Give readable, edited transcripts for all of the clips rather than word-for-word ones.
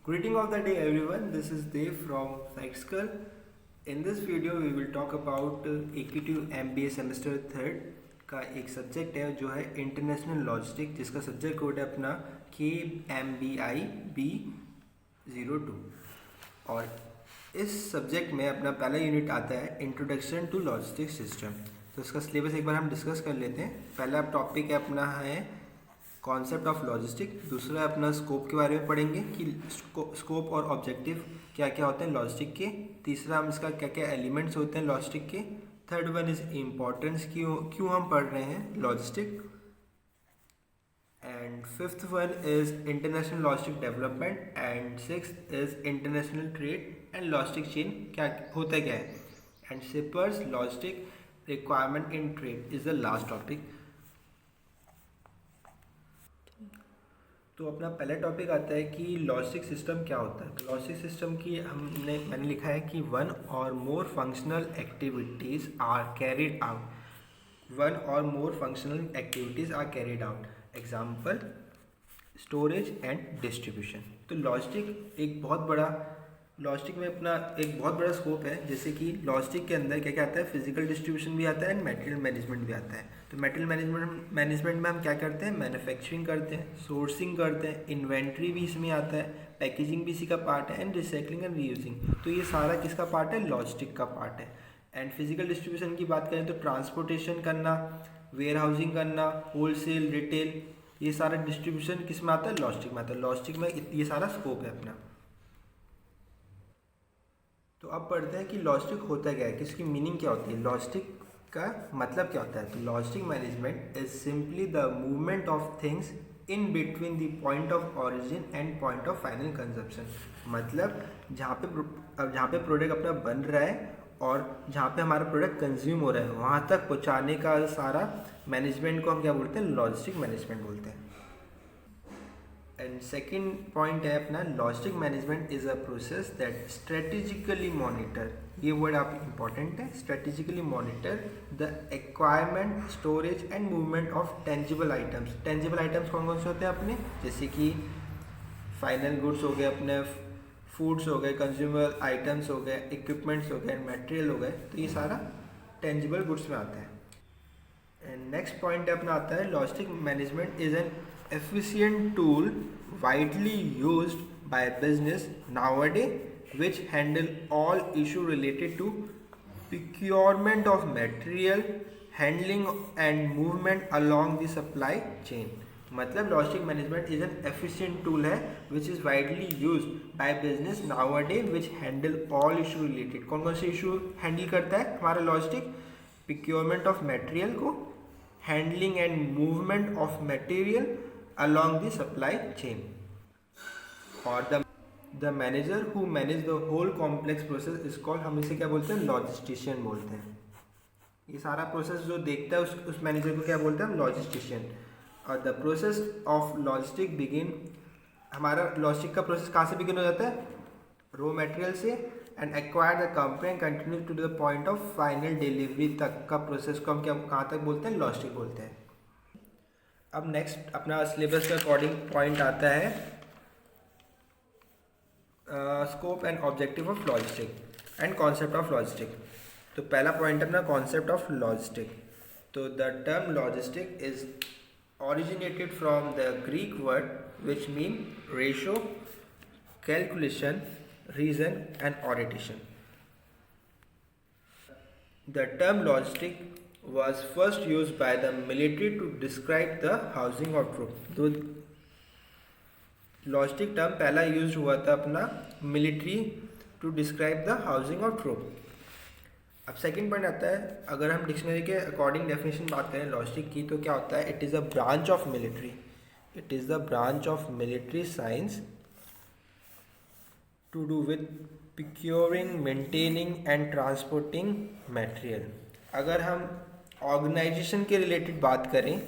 Greeting of the day everyone, this is Dev from Psychskull. In this video we will talk about AQ2 MBA semester third का एक subject है जो है international logistic, जिसका subject code है अपना KMBI-B02। और इस सब्जेक्ट में अपना पहला यूनिट आता है इंट्रोडक्शन टू लॉजिस्टिक सिस्टम। तो इसका सिलेबस एक बार हम डिस्कस कर लेते हैं। पहला टॉपिक है अपना है कॉन्सेप्ट ऑफ लॉजिस्टिक, दूसरा अपना स्कोप के बारे में पढ़ेंगे कि स्कोप और ऑब्जेक्टिव क्या क्या होते हैं लॉजिस्टिक के, तीसरा हम इसका क्या क्या एलिमेंट्स होते हैं लॉजिस्टिक के, थर्ड वन इज इम्पोर्टेंस, क्यों हम पढ़ रहे हैं logistic, and fifth one is international logistic development, and sixth is international trade and logistic chain क्या होता क्या है, and shippers logistic requirement in trade is the last topic. तो अपना पहला टॉपिक आता है कि लॉजिस्टिक सिस्टम क्या होता है। तो लॉजिस्टिक सिस्टम की मैंने लिखा है कि one or more functional activities are carried out, one or more functional activities are carried out, example storage and distribution. तो लॉजिस्टिक लॉजिस्टिक में अपना एक बहुत बड़ा स्कोप है, जैसे कि लॉजिस्टिक के अंदर क्या क्या आता है, फिजिकल डिस्ट्रीब्यूशन भी आता है एंड मटेरियल मैनेजमेंट भी आता है। तो मटेरियल मैनेजमेंट में हम क्या करते हैं, मैन्युफैक्चरिंग करते हैं, सोर्सिंग करते हैं, इन्वेंट्री भी इसमें आता है, पैकेजिंग भी इसी का पार्ट है, एंड रिसाइकलिंग एंड रीयूजिंग। तो ये सारा किसका पार्ट है, लॉजिस्टिक का पार्ट है। एंड फिजिकल डिस्ट्रीब्यूशन की बात करें तो ट्रांसपोर्टेशन करना, वेयर हाउसिंग करना, होलसेल, रिटेल, ये सारा डिस्ट्रीब्यूशन किस में आता है, लॉजिस्टिक में आता है। लॉजिस्टिक में ये सारा स्कोप है अपना। तो अब पढ़ते हैं कि लॉजिस्टिक होता क्या है, कि इसकी मीनिंग क्या होती है, लॉजिस्टिक का मतलब क्या होता है। तो logistic management is simply the movement of things in between the point of origin and point of final consumption. मतलब जहाँ पे प्रोडक्ट अपना बन रहा है और जहाँ पे हमारा प्रोडक्ट कंज्यूम हो रहा है वहाँ तक पहुँचाने का सारा मैनेजमेंट को हम क्या बोलते हैं, लॉजिस्टिक मैनेजमेंट बोलते हैं। एंड सेकेंड पॉइंट है अपना, logistic management is a process that strategically monitor, ये वर्ड आप इंपॉर्टेंट है, strategically monitor the acquirement, storage and movement of tangible items. Tangible items कौन कौन से होते हैं अपने, जैसे कि फाइनल गुड्स हो गए, अपने फूड्स हो गए, कंज्यूमर आइटम्स हो गए, इक्विपमेंट्स हो गए, मटेरियल हो गए, तो ये सारा टेंजिबल गुड्स में आता है। एंड नेक्स्ट पॉइंट अपना आता है, logistic management is N efficient tool widely used by business nowadays which handle all issue related to procurement of material, handling and movement along the supply chain। मतलब logistic management is an efficient tool है which is widely use by business nowadays which handle all issue related. कौन कौन से issue handle करता है हमारा logistic, procurement of material को, handling and movement of material along the supply chain, और the manager who manage the whole complex process is called, हम इसे क्या बोलते हैं, लॉजिस्टिशियन बोलते हैं। ये सारा प्रोसेस जो देखता है उस मैनेजर को क्या बोलते हैं हम, लॉजिस्टिशियन। और the process of logistic begin, हमारा लॉजिस्टिक का प्रोसेस कहाँ से बिगिन हो जाता है, रॉ मटेरियल से, and acquire the company and continue to the point of final delivery तक का प्रोसेस को हम क्या कहाँ तक बोलते हैं, लॉजिस्टिक बोलते हैं। अब नेक्स्ट अपना सिलेबस के अकॉर्डिंग पॉइंट आता है scope and objective of logistic and concept of logistic. तो पहला पॉइंट अपना कॉन्सेप्ट ऑफ लॉजिस्टिक। तो the term logistic is originated from the Greek word which mean ratio, calculation, reason and orientation. The term logistic was first used by the military to describe the housing of troops। तो logistic term पहला use हुआ था अपना military to describe the housing of troop. अब second point आता है, अगर हम डिक्शनरी के अकॉर्डिंग डेफिनेशन बात करें लॉजिस्टिक की, तो क्या होता है, it is a branch of military, it is the branch of military science to do with procuring, maintaining and transporting material. अगर हम ऑर्गेनाइजेशन के रिलेटेड बात करें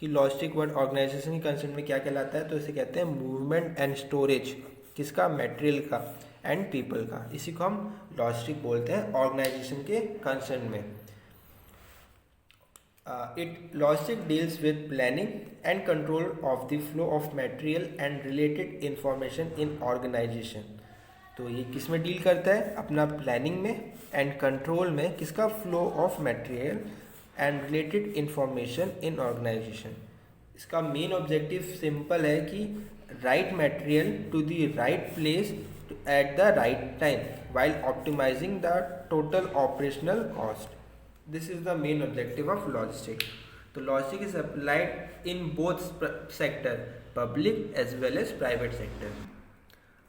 कि लॉजिस्टिक वर्ड ऑर्गेनाइजेशन के कंसर्न में क्या कहलाता है, तो इसे कहते हैं मूवमेंट एंड स्टोरेज, किसका, मटेरियल का एंड पीपल का। इसी को हम लॉजिस्टिक बोलते हैं ऑर्गेनाइजेशन के कंसर्न में। It logistic deals with planning and control of the flow of material and related information in organization. तो ये किस में डील करता है? अपना प्लानिंग में एंड कंट्रोल में किसका? Flow of material and related information in organization. इसका मेन ऑब्जेक्टिव सिंपल है कि right material to the right place at the right time while optimizing the total operational cost. This is the main objective of logistics. So logistics is applied in both sector, public as well as private sector.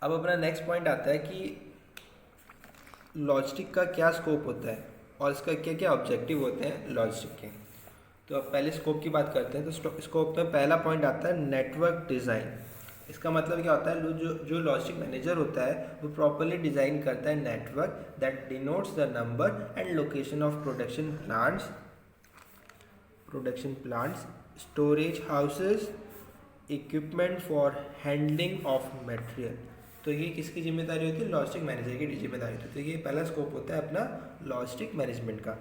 अब अपना next point आता है कि logistic का क्या scope होता है और इसका क्या क्या ऑब्जेक्टिव होते हैं लॉजिस्टिक के. तो अब पहले स्कोप की बात करते हैं. तो स्कोप में पहला पॉइंट आता है नेटवर्क डिज़ाइन. इसका मतलब क्या होता है? जो लॉजिस्टिक मैनेजर होता है वो प्रॉपरली डिज़ाइन करता है network that denotes the number and location of production plants, storage houses, equipment for handling of material. तो ये किसकी जिम्मेदारी होती है? लॉजिस्टिक मैनेजर की जिम्मेदारी होती है. तो ये पहला स्कोप होता है अपना लॉजिस्टिक मैनेजमेंट का.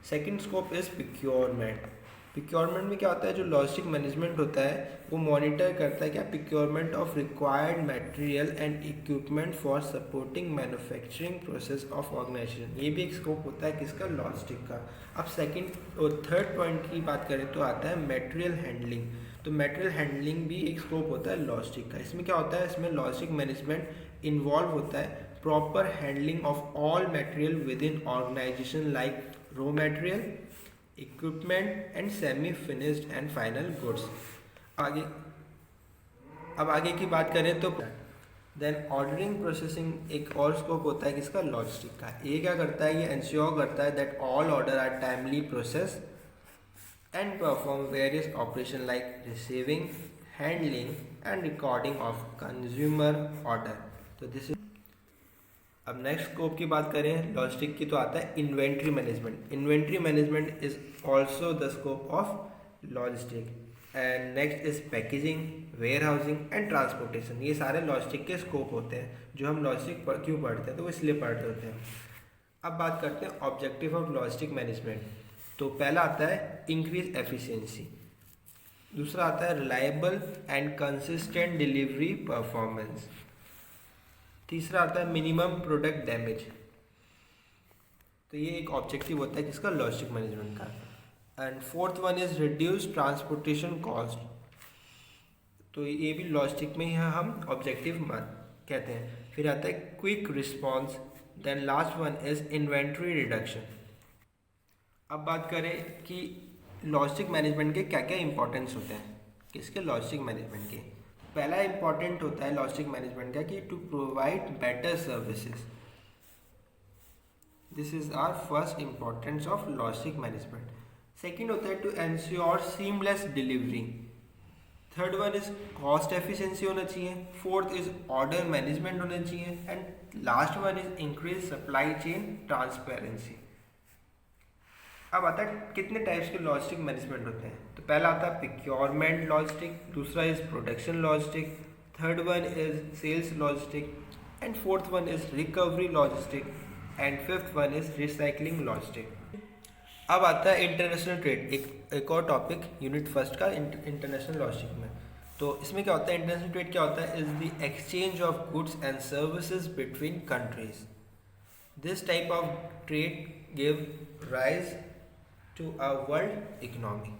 Second scope is procurement. Procurement में क्या होता है? जो लॉजिस्टिक मैनेजमेंट होता है वो मॉनिटर करता है क्या? Procurement of required material and equipment for supporting manufacturing process of organization. ये भी एक स्कोप होता है किसका? लॉजिस्टिक का. अब सेकंड और थर्ड पॉइंट की बात करें तो आता है मटेरियल हैंडलिंग. तो मटेरियल हैंडलिंग भी एक स्कोप होता है लॉजिस्टिक का. इसमें क्या होता है? इसमें लॉजिस्टिक मैनेजमेंट इन्वॉल्व होता है proper handling of all material within organization like raw material, equipment and semi finished and final goods. आगे की बात करें तो देन ऑर्डरिंग प्रोसेसिंग एक और स्कोप होता है किसका? लॉजिस्टिक का. ये क्या करता है? ये इंश्योर करता है that all order are timely process and perform various operation like receiving, handling and recording of consumer order. तो दिस. अब नेक्स्ट स्कोप की बात करें लॉजिस्टिक की तो आता है inventory management. Inventory management is also the scope of logistic. And next is packaging, warehousing and transportation. ये सारे लॉजिस्टिक के स्कोप होते हैं. जो हम लॉजिस्टिक क्यों पढ़ते हैं? तो वो इसलिए पढ़ते होते हैं. अब बात करते हैं ऑब्जेक्टिव ऑफ लॉजिस्टिक मैनेजमेंट. तो पहला आता है इंक्रीज एफिशिएंसी, दूसरा आता है reliable and consistent delivery performance, तीसरा आता है मिनिमम प्रोडक्ट डैमेज. तो ये एक ऑब्जेक्टिव होता है किसका? लॉजिस्टिक मैनेजमेंट का. And fourth one is reduce transportation cost. तो ये भी लॉजिस्टिक में ही हम ऑब्जेक्टिव कहते हैं. फिर आता है quick response. Then last one is inventory reduction. अब बात करें कि लॉजिस्टिक मैनेजमेंट के क्या क्या इंपॉर्टेंस होते हैं किसके? लॉजिस्टिक मैनेजमेंट के. पहला इंपॉर्टेंट होता है लॉजिस्टिक मैनेजमेंट का कि to provide better services. This is our first importance of logistic management. Second होता है to ensure seamless delivery. Third one is cost efficiency होना चाहिए. फोर्थ इज ऑर्डर मैनेजमेंट होना चाहिए. And last one is increase supply chain transparency. अब आता है कितने टाइप्स के लॉजिस्टिक मैनेजमेंट होते हैं. तो पहला आता है प्रिक्योरमेंट लॉजिस्टिक, दूसरा is production logistic, third one is sales logistic and fourth one is recovery logistic and fifth one is recycling logistic. अब आता है इंटरनेशनल ट्रेड. एक और टॉपिक यूनिट फर्स्ट का इंटरनेशनल लॉजिस्टिक में. तो इसमें क्या होता है? इंटरनेशनल ट्रेड क्या होता है? Is the exchange of goods and services between countries. This type of trade give rise to a world economy.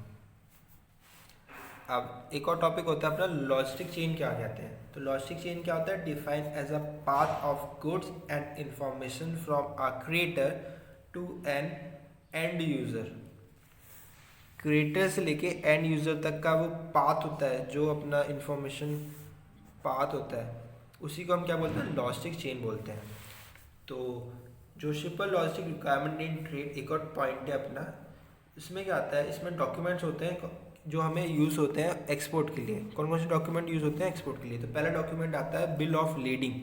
अब एक और टॉपिक होता है अपना लॉजिस्टिक चेन क्या कहते हैं. तो लॉजिस्टिक चेन क्या होता है? Defined as a path of goods and information from a creator to an end user. Creator से लेके एंड यूजर तक का वो पाथ होता है, जो अपना इंफॉर्मेशन पाथ होता है, उसी को हम क्या बोलते हैं? लॉजिस्टिक चेन बोलते हैं. तो जो simple logistic requirement in trade एक और पॉइंट है अपना. इसमें क्या आता है? इसमें डॉक्यूमेंट्स होते हैं जो हमें यूज़ होते हैं एक्सपोर्ट के लिए. कौन कौन से डॉक्यूमेंट यूज़ होते हैं एक्सपोर्ट के लिए? तो पहला डॉक्यूमेंट आता है बिल ऑफ लीडिंग.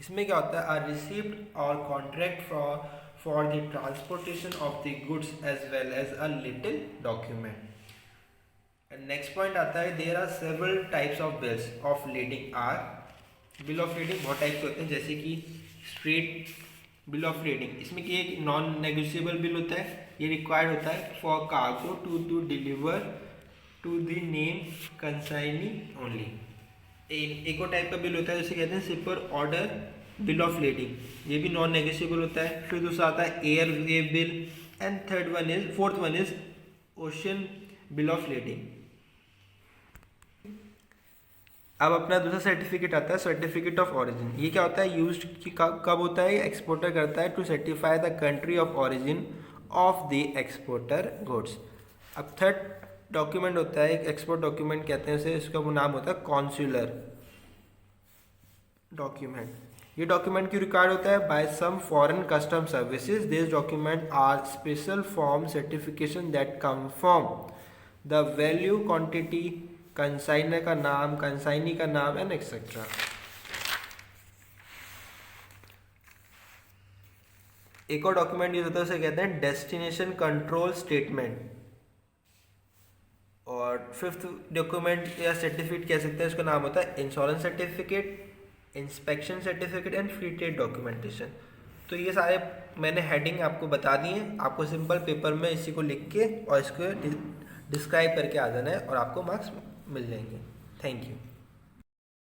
इसमें क्या होता है? अ रिसिप्ट और contract for the transportation of the goods as well as a little document. Next point आता है there are several types of bills of lading. Or bill of lading बहुत type के होते हैं, जैसे कि स्ट्रेट बिल ऑफ लीडिंग, इसमें कि एक नॉन नेगोशिएबल बिल होता है, ये रिक्वायर्ड होता है for cargo to deliver to the name consignee only. एक और टाइप का बिल होता है जिसे कहते हैं शिपर ऑर्डर बिल ऑफ लीडिंग, ये भी नॉन नेगोशिएबल होता है। फिर दूसरा आता है air way bill and fourth one is ocean bill of leading. अब अपना दूसरा सर्टिफिकेट आता है सर्टिफिकेट ऑफ ओरिजिन। ये क्या होता है, यूज कब होता है, एक्सपोर्टर करता है to certify the country of origin of the exporter goods. अब थर्ड डॉक्यूमेंट होता है, एक एक्सपोर्ट डॉक्यूमेंट कहते हैं उसे, इसका वो नाम होता है कॉन्सुलर डॉक्यूमेंट। ये डॉक्यूमेंट क्यों रिक्वायर्ड होता है, by some foreign custom services this document are special form certification that confirm the value quantity, consignor का नाम, कंसाइनी का नाम एंड एक्सेट्रा। एक और डॉक्यूमेंट यूज होता है उसे कहते हैं डेस्टिनेशन कंट्रोल स्टेटमेंट। और फिफ्थ डॉक्यूमेंट या सर्टिफिकेट कह सकते हैं, उसका नाम होता है insurance certificate, inspection certificate and free trade documentation. तो ये सारे मैंने हेडिंग आपको बता दिए, आपको सिंपल पेपर में इसी को लिख के और इसको डिस्क्राइब करके आ जाना है और आपको मार्क्स मिल जाएंगे। Thank you.